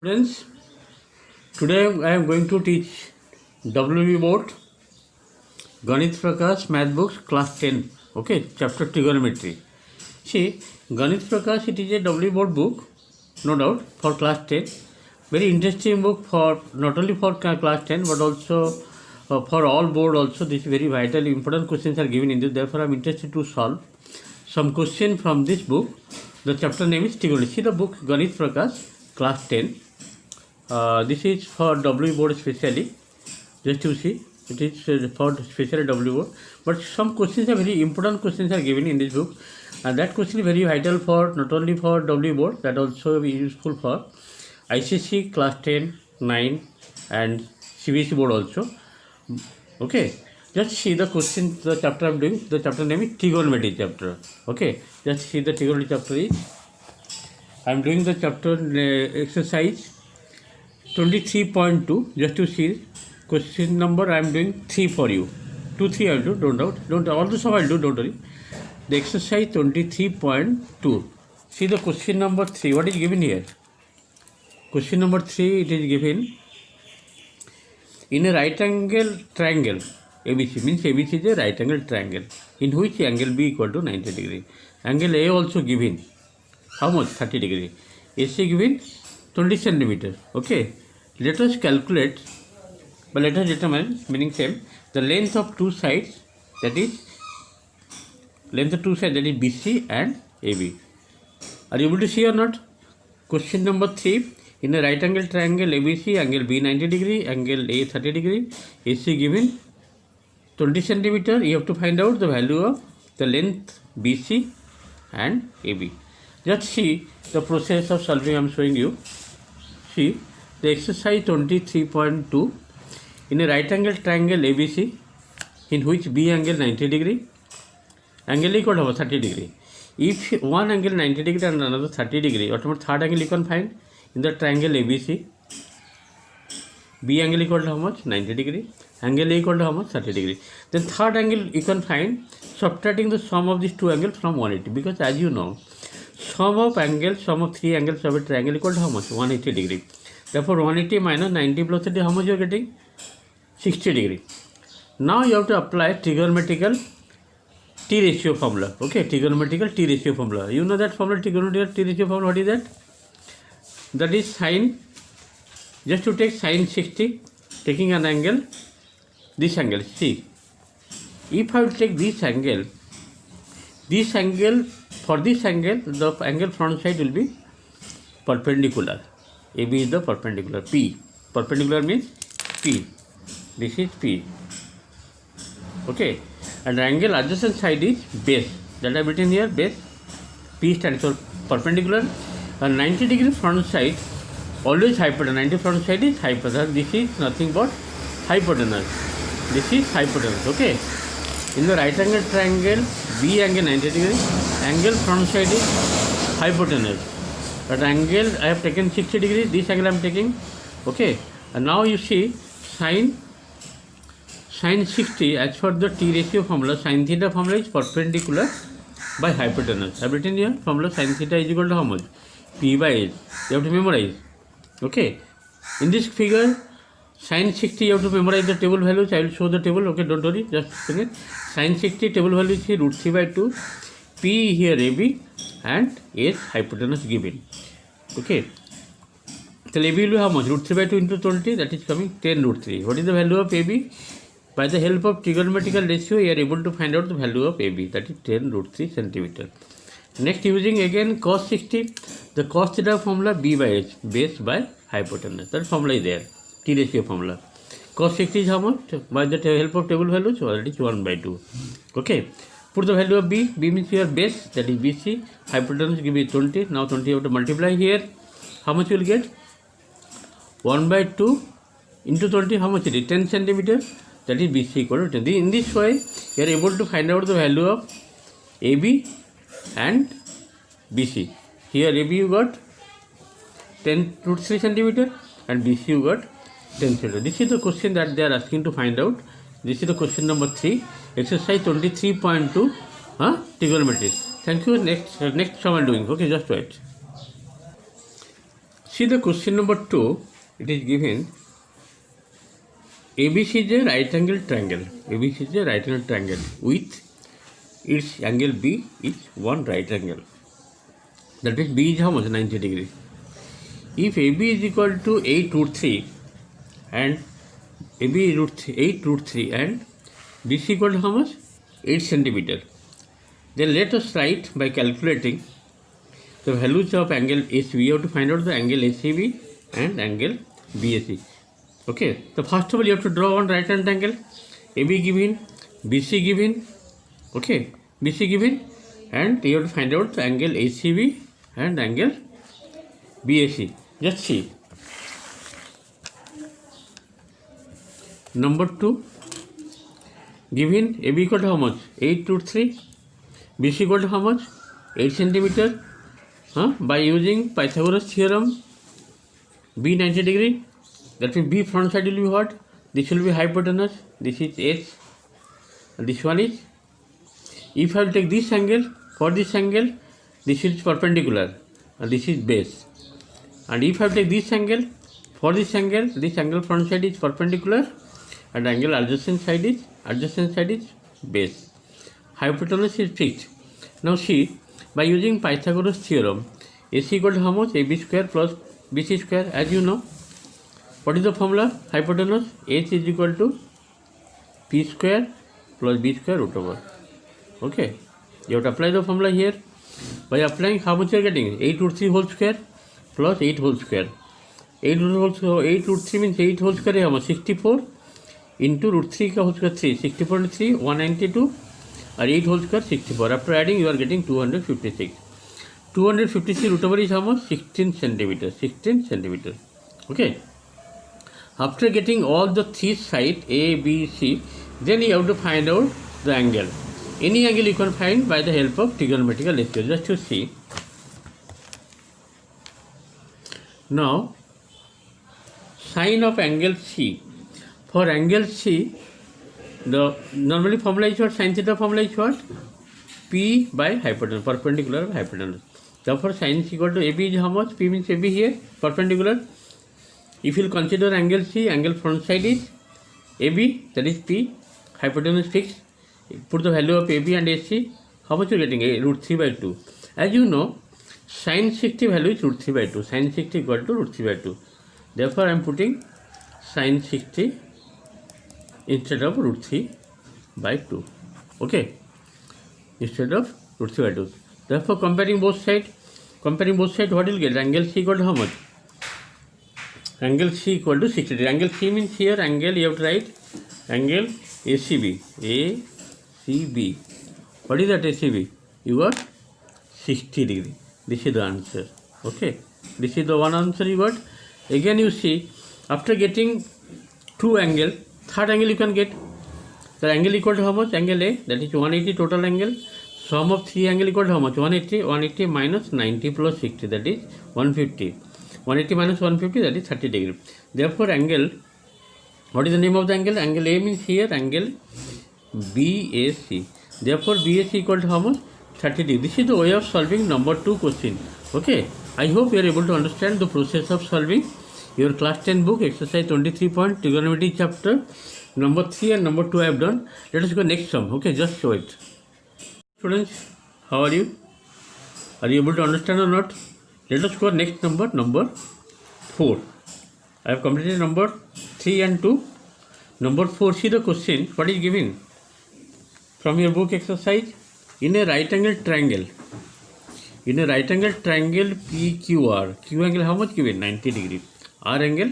Friends, today I am going to teach WB board Ganit Prakash math books class 10. Okay, chapter trigonometry. See, Ganit Prakash, it is a WB board book, no doubt, for class 10. Very interesting book for not only for class 10 but also for all board also. This is very vital, important questions are given in this. Therefore, I am interested to solve some question from this book. The chapter name is trigonometry. See the book Ganit Prakash class 10. This is for W board specially. Just to see, it is for special W board. But some questions are very important questions are given in this book, and that question is very vital for not only for W board, that also be useful for ICC class 10, 9, and CBSE board also. Okay, just see the question. The chapter I am doing. The chapter name is trigonometry chapter. Okay, just see the trigonometry chapter is. I am doing the chapter exercise 23.2. Just to see question number, I am doing 3 for you. 2, 3 I will do, don't doubt. Don't all the stuff I will do, don't worry. The exercise 23.2. See the question number 3. What is given here? Question number 3, it is given in a right angle triangle. ABC means ABC is a right angle triangle in which angle B equal to 90 degree. Angle A also given. How much? 30 degree. AC given 20 centimeter. Okay. Let us calculate, but let us determine, meaning same, the length of two sides, that is BC and AB. Are you able to see or not? Question number 3. In a right angle triangle ABC, angle B 90 degree, angle A 30 degree, AC given 20 centimeter. You have to find out the value of the length BC and AB. Just see the process of solving I am showing you. See the exercise 23.2. In a right angle triangle ABC, in which B angle 90 degree, angle equal to 30 degree. If one angle 90 degree and another 30 degree, automatic third angle you can find in the triangle ABC. B angle equal to how much? 90 degree. Angle A equal to how much? 30 degree. Then third angle you can find subtracting the sum of these two angles from 180, because as you know, sum of three angles of a triangle equal to how much? 180 degree. Therefore 180 minus 90 plus 30, how much you are getting? 60 degree. Now you have to apply trigonometrical T ratio formula. Okay, trigonometrical T ratio formula. You know that formula, trigonometrical T ratio formula. What is that? That is sine. Just to take sine 60, taking an angle, this angle. See, if I will take this angle, for this angle, the angle front side will be perpendicular. AB is the perpendicular. P. Perpendicular means P. This is P. Okay. And the angle adjacent side is base. That I have written here, base. P stands for perpendicular. And 90 degree front side, always hypotenuse. 90 front side is hypotenuse. This is nothing but hypotenuse. This is hypotenuse. Okay. In the right angle triangle, B angle 90 degree, angle front side is hypotenuse. But angle I have taken 60 degree, this angle I am taking. Okay. And now you see sine 60, as per the T ratio formula, sin theta formula is perpendicular by hypotenuse. I have written here formula, sin theta is equal to how much? P by H. You have to memorize. Okay. In this figure, sin 60 you have to memorize the table values. I will show the table. Okay, don't worry, just finish. Sin 60 table value is root 3 by 2. P here AB and H hypotenuse given. Okay. So AB will be how much? Root 3 by 2 into 20, that is coming 10 root 3. What is the value of AB? By the help of trigonometrical ratio, you are able to find out the value of AB, that is 10 root 3 centimeter. Next, using again cos 60, the cos theta formula B by H, base by hypotenuse. That formula is there, T ratio formula. Cos 60 is how much? By the help of table values, so that is 1 by 2. Okay. Put the value of B. B means your base, that is BC. Hypotenuse give me 20. Now 20 you have to multiply here. How much you will get? 1 by 2 into 20, how much it is? 10 centimeter. That is BC equal to 10. In this way, you are able to find out the value of AB and BC. Here AB you got 10 root 3 centimeter and BC you got 10 centimeter. This is the question that they are asking to find out. This is the question number 3. Exercise 23.2. Trigonometry. Thank you. Next time I am doing. Okay, just wait. See the question number 2. It is given ABC is a right angle triangle. ABC is a right angle triangle with its angle B is one right angle. That means B is how much? 90 degrees. If AB is equal to 8 root 3 and AB is 8 root 3 and BC is equal to how much? 8 centimeter. Then let us write by calculating the values of angle AC. We have to find out the angle ACB and angle BAC. Okay, so first of all you have to draw one right hand angle. AB given, BC given, okay, BC given, and you have to find out the angle ACB and angle BAC. Just see. Number 2, given AB equal to how much? 8 root 3, BC equal to how much? 8 centimeter. By using Pythagoras theorem, B 90 degree, that means B front side will be what? This will be hypotenuse, this is H, and this one is. If I will take this angle, for this angle, this is perpendicular, and this is base. And if I will take this angle, for this angle front side is perpendicular, and angle adjacent side is base. Hypotenuse is fixed. Now see, by using Pythagoras theorem, AC equal to how much? AB square plus BC square. As you know, what is the formula? Hypotenuse H is equal to P square plus B square root over. Okay, you have to apply the formula here. By applying, how much you are getting? 8 root 3 whole square plus 8 whole square. 8 root 3 means 8 whole square is how much? 64 into root 3 का whole square 3. 64 into 3, 192. और 8 whole square 64. After adding, you are getting 256. 256 root over is how much? 16 centimeter. 16 centimeter. Okay. After getting all the three sides A, B, C, then you have to find out the angle. Any angle you can find by the help of trigonometrical ratio. Just to see. Now, sine of angle C. For angle C, the normally formula is what? Sin theta formula is what? P by hypotenuse, perpendicular by hypotenuse. Therefore, sin is equal to AB is how much? P means AB here, perpendicular. If you will consider angle C, angle front side is AB, that is P, hypotenuse fixed. Put the value of AB and AC, how much you are getting? Root 3 by 2. As you know, sin 60 value is root 3 by 2. Sin 60 equal to root 3 by 2. Therefore, I am putting sin 60 instead of root 3 by 2. Okay, instead of root 3 by 2. Therefore, comparing both sides, what will you get? Angle C equal to how much? Angle C equal to 60 degree. Angle C means here angle, you have to write angle ACB. ACB. What is that ACB? You got 60 degree. This is the answer. Okay, this is the one answer you got. Again you see, after getting two angle, third angle you can get. The angle equal to how much? Angle A, that is 180 total angle. Sum of three angle equal to how much? 180 minus 90 plus 60, that is 150. 180 minus 150, that is 30 degree. Therefore, angle, what is the name of the angle? Angle A means here angle BAC. Therefore, BAC equal to how much? 30 degree. This is the way of solving number 2 question. Okay, I hope you are able to understand the process of solving your class 10 book exercise 23 point trigonometry chapter number 3 and number 2 I have done. Let us go next sum. Okay, just show it. Students, how are you? Are you able to understand or not? Let us go next number 4. I have completed number 3 and 2. Number 4, see the question. What is given from your book exercise? In a right angle triangle. In a right angle triangle PQR. Q angle how much given? 90 degree. R angle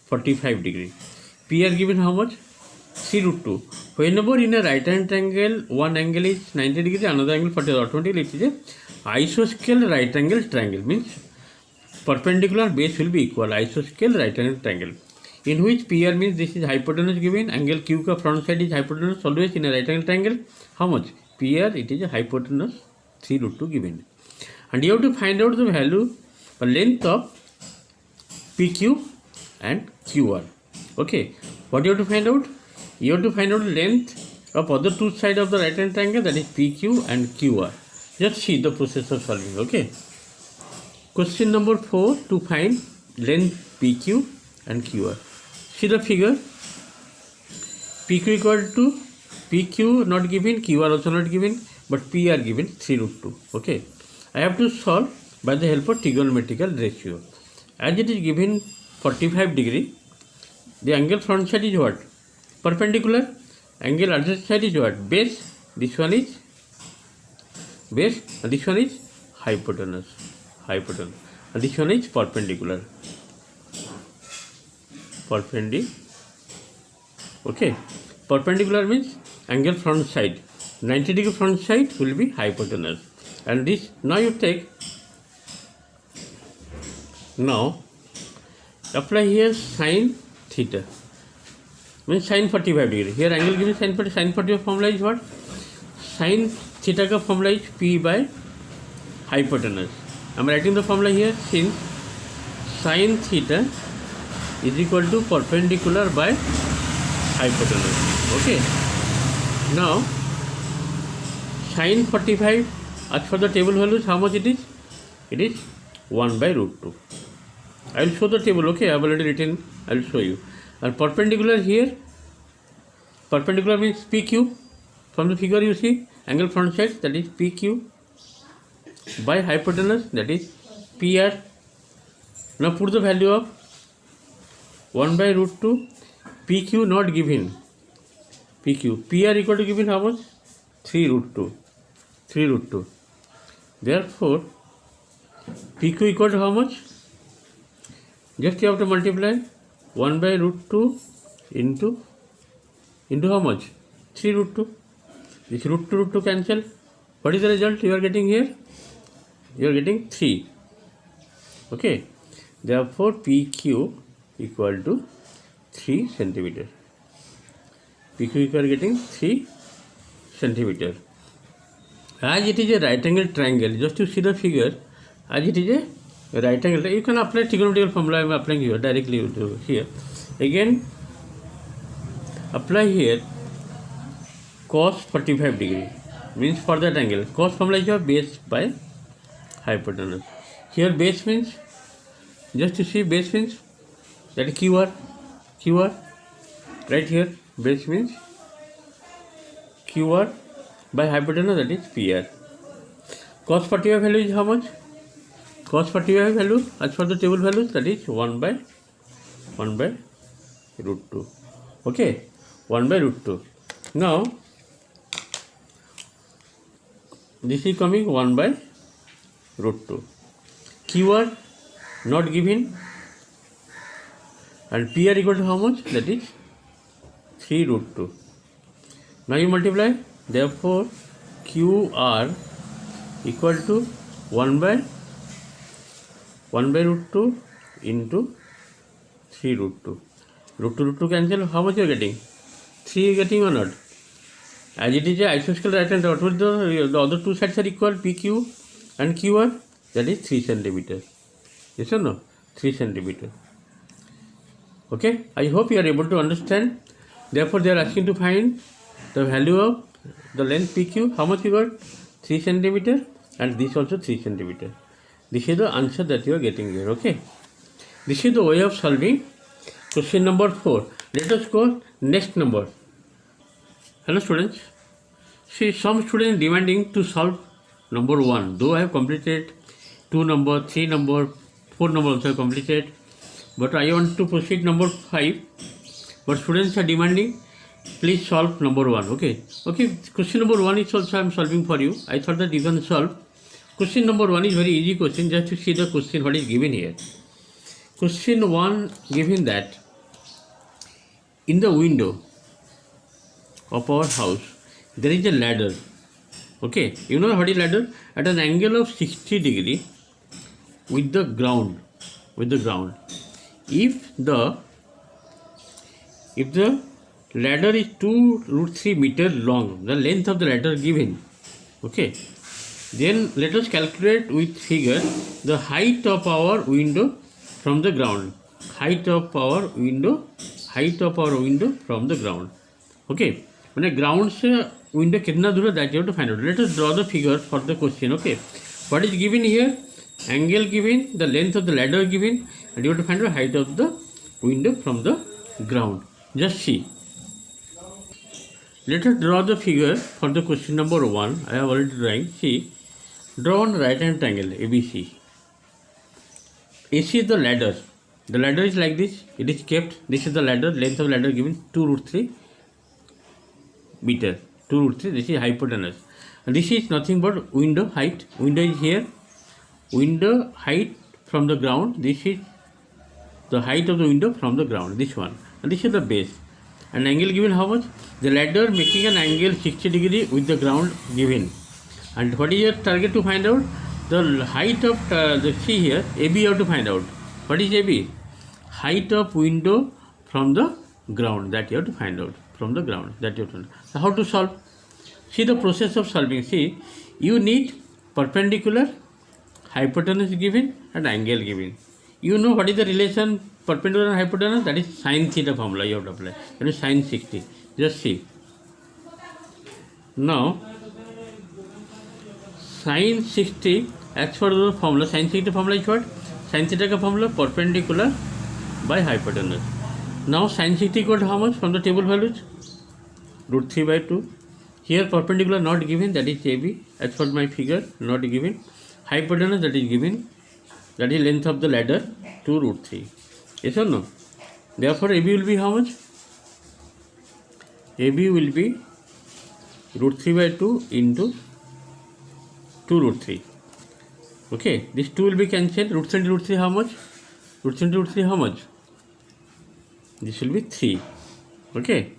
45 degree. PR given how much? 3 root 2. Whenever in a right hand triangle, one angle is 90 degree, another angle 40 degree. Automatically it is a isoscale right angle triangle. Means perpendicular base will be equal. Isoscale right angle triangle. In which PR means this is hypotenuse given. Angle Q ka front side is hypotenuse always in a right angle triangle. How much? PR, it is a hypotenuse 3 root 2 given. And you have to find out the value or length of PQ and QR. Okay, what you have to find out? You have to find out the length of other two sides of the right hand triangle, that is PQ and QR. Just see the process of solving. Okay. Question number 4, to find length PQ and QR. See the figure. PQ equal to PQ not given, QR also not given, but P are given 3 root 2. Okay. I have to solve by the help of trigonometrical ratio. As it is given 45 degree, the angle front side is what? Perpendicular. Angle other side is what? Base. This one is base and this one is hypotenuse. And this one is perpendicular. Okay. Perpendicular means angle front side. 90 degree front side will be hypotenuse. And this, now you take, now apply here sin theta. Means sin 45 degree. Here angle given sin 45 formula is what? Sin theta का formula is P by hypotenuse. I am writing the formula here, since sin theta is equal to perpendicular by hypotenuse. Okay. Now sin 45, as for the table values, how much it is? It is 1 by root 2. I will show the table. Okay, I have already written. I will show you. And perpendicular here, perpendicular means PQ. From the figure you see, angle front side, that is PQ by hypotenuse, that is PR. Now put the value of 1 by root 2, PQ not given, PQ, PR equal to given how much? 3 root 2. Therefore, PQ equal to how much? Just you have to multiply 1 by root 2 into how much? 3 root 2. This root 2 cancel. What is the result you are getting here? You are getting 3. Okay. Therefore, PQ equal to 3 centimeter. PQ equal getting 3 centimeter. As it is a right angle triangle, just to see the figure, as it is a right angle, you can apply trigonometrical formula. I am applying here directly to here. Again, apply here cos 45 degree, means for that angle. Cos formula is your base by hypotenuse. Here base means, just to see base means, that is QR. Right here, base means QR by hypotenuse, that is PR. Cos 45 value is how much? Cos 45 value, as for the table values, that is 1 by root 2. Okay, 1 by root 2. Now, this is coming 1 by root 2. QR not given, and PR equal to how much? That is 3 root 2. Now you multiply. Therefore, QR equal to 1 by root 2 into 3 root 2. Root 2 cancel. How much you are getting? 3 you are getting or not? As it is a isosceles right hand, what will the other two sides are equal, PQ and QR? That is 3 centimeter. Yes or no? 3 centimeter. Okay. I hope you are able to understand. Therefore, they are asking to find the value of the length PQ. How much you got? 3 centimeter, and this also 3 centimeter. This is the answer that you are getting here. Okay. This is the way of solving question number 4. Let us go next number. Hello students. See, some students demanding to solve number 1. Though I have completed 2 number, 3 number, 4 number also completed. But I want to proceed number 5. But students are demanding, please solve number 1. Okay. Question number 1 is also I am solving for you. I thought that you can solve. Question number 1 is very easy question. Just to see the question what is given here. Question 1 given that in the window of our house there is a ladder. Okay. You know what is ladder? At an angle of 60 degree with the ground. If the ladder is 2 root 3 meter long, the length of the ladder given, okay, then let us calculate with figure the height of our window from the ground. Height of our window from the ground. Okay, when ground से window कितना दूर है, that you have to find out. Let us draw the figure for the question. Okay, what is given here? Angle given, the length of the ladder given, and you have to find the height of the window from the ground. Just see. Let us draw the figure for the question number 1. I have already drawn. See, draw one right hand triangle ABC. AC is the ladder. The ladder is like this. It is kept. This is the ladder. Length of ladder given 2 root 3 meter. 2 root 3. This is hypotenuse. And this is nothing but window height. Window is here. Window height from the ground. This is the height of the window from the ground. This one. And this is the base. An angle given how much? The ladder making an angle 60 degree with the ground given. And what is your target to find out? The height of the see here, AB you have to find out. What is AB? Height of window from the ground, that you have to find out. From the ground, that you have to find out. So how to solve? See the process of solving. See, you need perpendicular, hypotenuse given and angle given. You know what is the relation perpendicular and hypotenuse? That is sin theta formula you have to apply. That is sin 60. Just see. Now, sin 60 as per the formula, sin 60 formula is what? Sin theta ka formula perpendicular by hypotenuse. Now sin 60 equal to how much from the table values? Root 3 by 2. Here perpendicular not given, that is AB as per my figure, not given. Hypotenuse that is given, that is length of the ladder 2 root 3. Yes or no? Therefore AB will be how much? AB will be root 3 by 2 into 2 root 3. Okay, this 2 will be cancelled. Root 3 into root 3 how much? Root 3 into root 3 how much? This will be 3. Okay,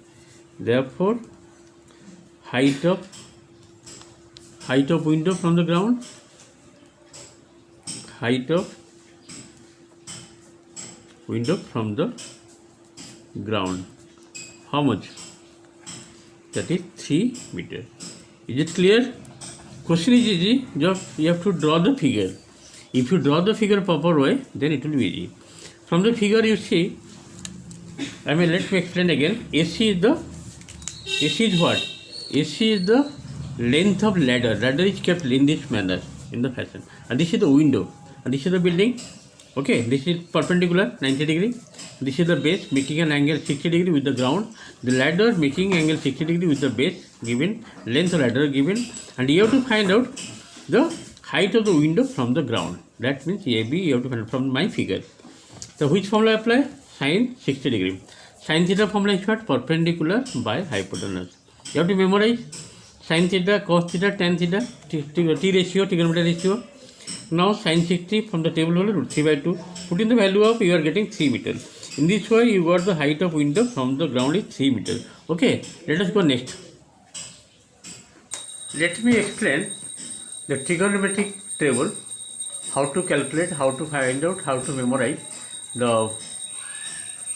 therefore height of window from the ground, height of window from the ground, how much? That is 3 meter. Is it clear? Question is easy, just you have to draw the figure. If you draw the figure proper way, then it will be easy. From the figure you see, let me explain again. AC is what? AC is the length of ladder. Ladder is kept in this manner, in the fashion. And this is the window. And this is the building. Okay, this is perpendicular 90 degree. This is the base making an angle 60 degree with the ground. The ladder making angle 60 degree with the base given, length of ladder given, and you have to find out the height of the window from the ground. That means AB you have to find out from my figure. So which formula apply? Sin 60 degree. Sin theta formula is what? Perpendicular by hypotenuse. You have to memorize sin theta, cos theta, tan theta, T ratio, trigonometric ratio. Now sin 60 from the table value root 3 by 2. Put in the value of, you are getting 3 meter. In this way you got the height of window from the ground is 3 meter. Okay, let us go next. Let me explain the trigonometric table, how to calculate, how to find out, how to memorize the.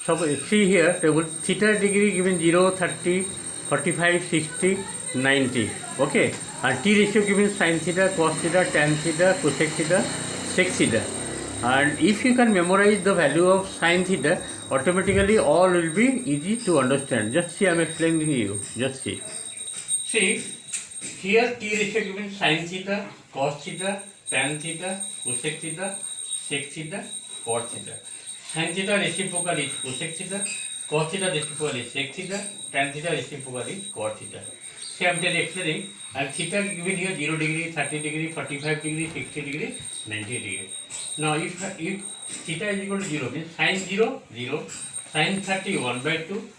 So see here table, theta degree given 0, 30, 45, 60, 90. Okay, and T ratio given sin theta, cos theta, tan theta, cosec theta, sec theta. And if you can memorize the value of sin theta, automatically all will be easy to understand. Just see, I am explaining to you. Just see. See, here T ratio given sin theta, cos theta, tan theta, cosec theta, sec theta, cot theta. Sin theta reciprocal is cosec theta, cos theta reciprocal is sec theta, tan theta reciprocal is cot theta. See, I am explaining, and theta given here 0 degree, 30 degree, 45 degree, 60 degree, 90 degree. Now if theta is equal to 0, means sin 0, 0, sin 30, 1 by 2,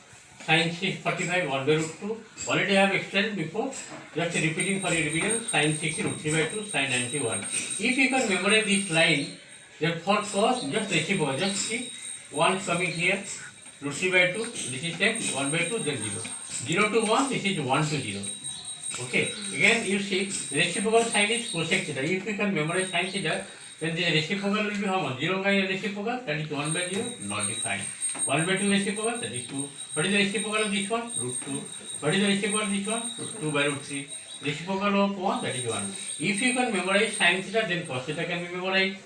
sin 45, 1 by root 2. Already I have explained before, just repeating for your revision, sin 60, root 3 by 2, sin 91. If you can memorize this line, then for cos, just reciprocal, just see, 1 coming here, root 3 by 2, this is sec, 1 by 2, then 0. 0 to 1, this is 1 to 0. Okay, again you see, reciprocal sign is cosec theta. If you can memorize sin theta, then the reciprocal will be how much? 0 by reciprocal, that is 1 by 0, not defined. 1 by 2 reciprocal, that is 2. What is the reciprocal of this one? Root 2. What is the reciprocal of this one? 2 by root 3. Reciprocal of 1, that is 1. If you can memorize sin theta, then cos theta can be memorized.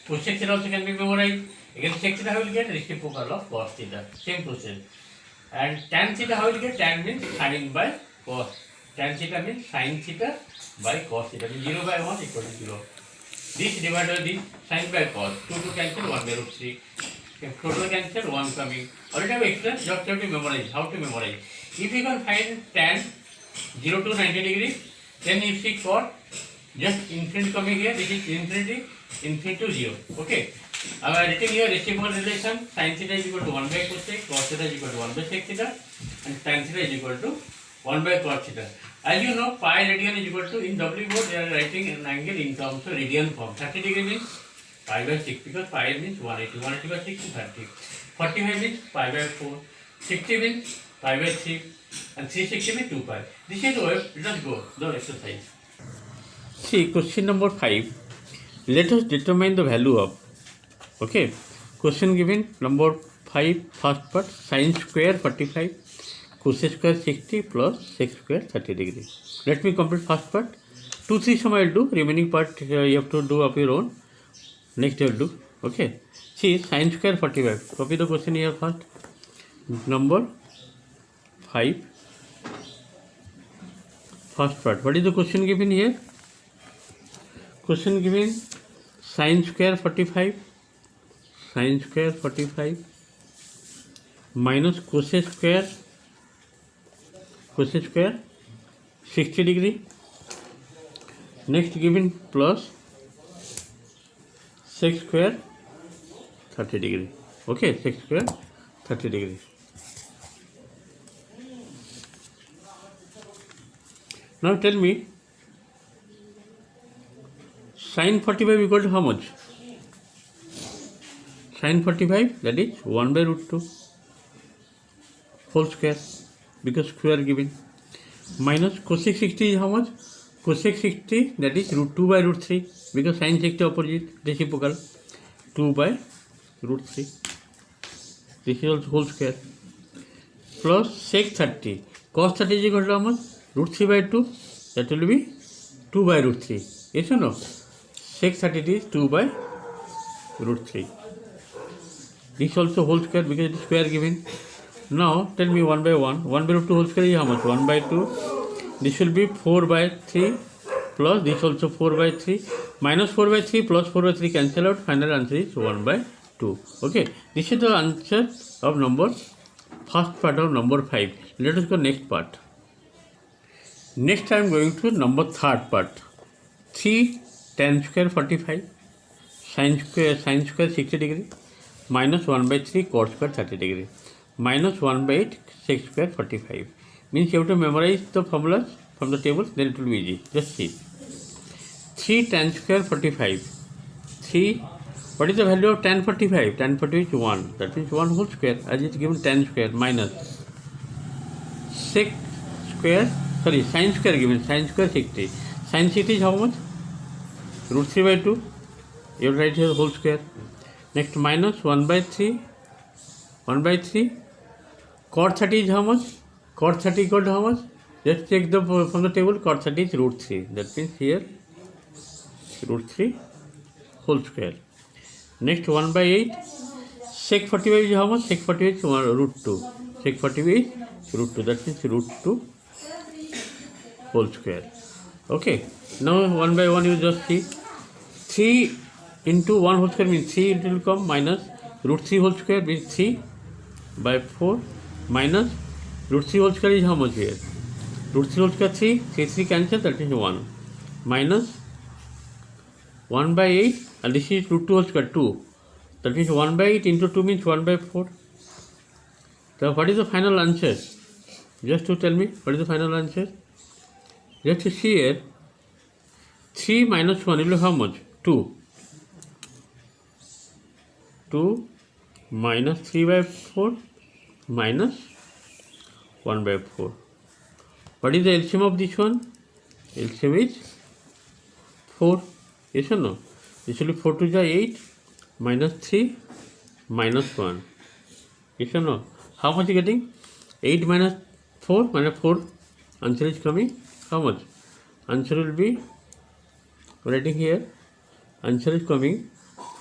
Cosec theta also can be memorized. Again, sec theta will get reciprocal of cos theta. Same process. And tan theta how will get? Tan means sin by cos. Tan theta means sin theta by cos theta. 0 by 1 equal to 0. This divided by this sin by cos. 2 to cancel 1 by root 3. total cancel, 1 coming. Already I have explained, just have to memorize. How to memorize? If you can find tan 0 to 90 degree, then you see cot, just infinity coming here, this is infinity, infinity to 0. Okay. I have written here reciprocal relation, sin theta is equal to 1 by cosec, cos theta is equal to 1 by sec theta, and tan theta is equal to 1 by cot theta. As you know, pi radian is equal to, in W board they are writing an angle in terms of radian form. 30 degree means pi by 6, because pi means 180, 180 by 6 is 30. 45 means pi by 4, 60 means pi by 3, and 360 means 2 pi. This is the way, let us go, the exercise. See, question number 5. Let us determine the value of, okay, question given number 5, first part, sin square 45, cos square 60 plus sec square 30 degree. Let me complete first part. 2, 3 some I will do, remaining part you have to do of your own. Next I will do, okay. See, sin square 45, copy the question here first. Number 5, first part. What is the question given here? Question given sin square 45 minus cos square 60 degree. Next given plus sec square 30 degree. Okay, sec square 30 degree. Now tell me, sin 45 equal to how much? Sin 45, that is 1 by root 2 whole square, because square given, minus cosec 60 is how much? Cosec 60, that is root 2 by root 3, because sin 60 opposite, reciprocal, 2 by root 3. This is also whole square. Plus sec 30. Cos 30 is equal to how much? Root 3 by 2, that will be 2 by root 3. Yes or no? Sec 30 is 2 by root 3. This is also whole square, because it is square given. Now tell me 1 by 1. 1 by root 2 whole square is how much? 1 by 2. This will be 4 by 3 plus this also 4 by 3 minus 4 by 3 plus 4 by 3 cancel out. Final answer is 1 by 2. Okay. This is the answer of number, first part of number 5. Let us go next part. Next I am going to number third part. 3 tan square 45 sin square 60 degree minus 1 by 3 cot square 30 degree minus 1 by 8 sec square 45. Means you have to memorize the formulas from the table, then it will be easy. Just see. 3 tan square 45. 3. What is the value of tan 45? Tan 45 is 1. That means 1 whole square, as it is given tan square, minus sec square, sorry, sin square given, sin square 60. Sin 60 is how much? Root 3 by 2. You write here whole square. Next minus 1 by 3. 1 by 3. Cot 30 is how much? Cot 30 equal to how much? Just check the from the table. Cot 30 is root 3. That means here root 3 whole square. Next 1 by 8. Sec 45 is how much? Sec 45 is root 2. Sec 45 is root 2. That means root 2 whole square. Okay. Now 1 by 1 you just see. 3 into 1 whole square means 3 it will come, minus root 3 whole square means 3 by 4 minus root 3 whole square is how much here? Root 3 whole square 3, 3 cancel, that is 1, minus 1 by 8, and this is root 2 whole square 2, that means 1 by 8 into 2 means 1 by 4. So what is the final answer? Just to tell me what is the final answer? Just to see here, 3 minus 1 will be how much? 2. 2 minus 3 by 4 minus 1 by 4. What is the LCM of this one? LCM is 4. Yes or no? This will be 4 to the 8 minus 3 minus 1. Yes or no? How much are you getting? 8 minus 4 minus 4. Answer is coming. How much? Answer will be, writing here, answer is coming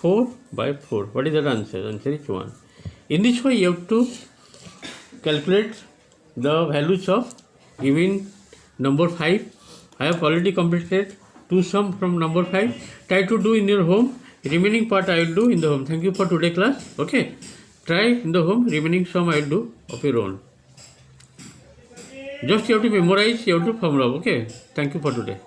4 by 4. What is that answer? Answer is 1. In this way you have to calculate the values of given number 5. I have already completed 2 sum from number 5. Try to do in your home. Remaining part I will do in the home. Thank you for today class. Okay. Try in the home. Remaining sum I will do of your own. Just you have to memorize, you have to formula. Okay. Thank you for today.